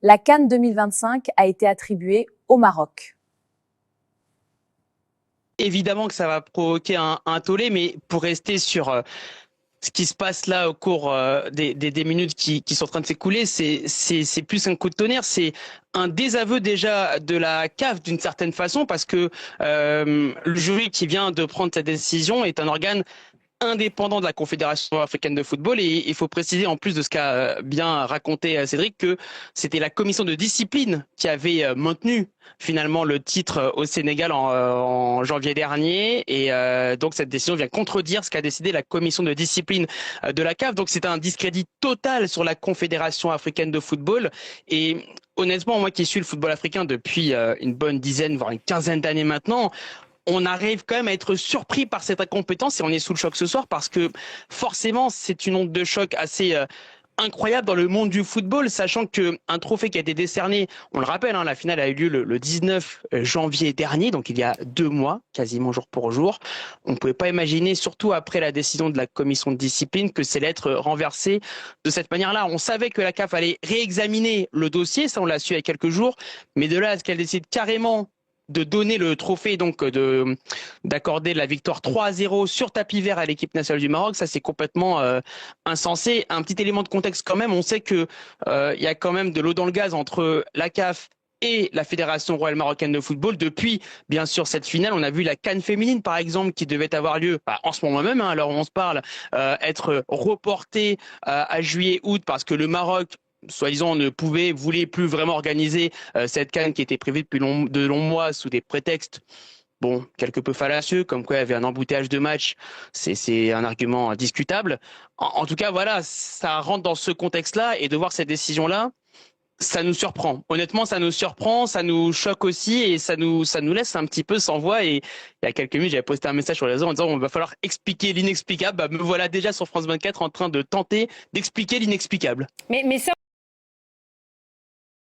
La CAN 2025 a été attribuée au Maroc. Évidemment que ça va provoquer un tollé, mais pour rester sur ce qui se passe là au cours des minutes qui sont en train de s'écouler, c'est plus un coup de tonnerre, c'est un désaveu déjà de la CAF d'une certaine façon, parce que le jury qui vient de prendre cette décision est un organe indépendant de la Confédération africaine de football, et il faut préciser, en plus de ce qu'a bien raconté Cédric, que c'était la commission de discipline qui avait maintenu finalement le titre au Sénégal en janvier dernier, et donc cette décision vient contredire ce qu'a décidé la commission de discipline de la CAF. Donc c'est un discrédit total sur la Confédération africaine de football, et honnêtement, moi qui suis le football africain depuis une bonne dizaine, voire une quinzaine d'années maintenant, on arrive quand même à être surpris par cette incompétence, et on est sous le choc ce soir parce que forcément c'est une onde de choc assez incroyable dans le monde du football, sachant que un trophée qui a été décerné, on le rappelle, la finale a eu lieu le 19 janvier dernier, donc il y a 2 mois, quasiment jour pour jour. On ne pouvait pas imaginer, surtout après la décision de la commission de discipline, que c'est être renversé de cette manière-là. On savait que la CAF allait réexaminer le dossier, ça on l'a su il y a quelques jours, mais de là à ce qu'elle décide carrément de donner le trophée, donc d'accorder la victoire 3-0 sur tapis vert à l'équipe nationale du Maroc, ça c'est complètement insensé. Un petit élément de contexte quand même, on sait que y a quand même de l'eau dans le gaz entre la CAF et la Fédération royale marocaine de football. Depuis, bien sûr, cette finale, on a vu la CAN féminine, par exemple, qui devait avoir lieu en ce moment même, alors on se parle, être reportée à juillet-août parce que le Maroc, soi-disant, voulait plus vraiment organiser cette CAN qui était prévue depuis de longs mois sous des prétextes, bon, quelque peu fallacieux, comme quoi il y avait un embouteillage de match. C'est un argument discutable. En tout cas, voilà, ça rentre dans ce contexte-là, et de voir cette décision-là, ça nous surprend. Honnêtement, ça nous surprend, ça nous choque aussi, et ça nous laisse un petit peu sans voix. Et il y a quelques minutes, j'avais posté un message sur les réseaux en disant il va falloir expliquer l'inexplicable. Me voilà déjà sur France 24 en train de tenter d'expliquer l'inexplicable. Mais ça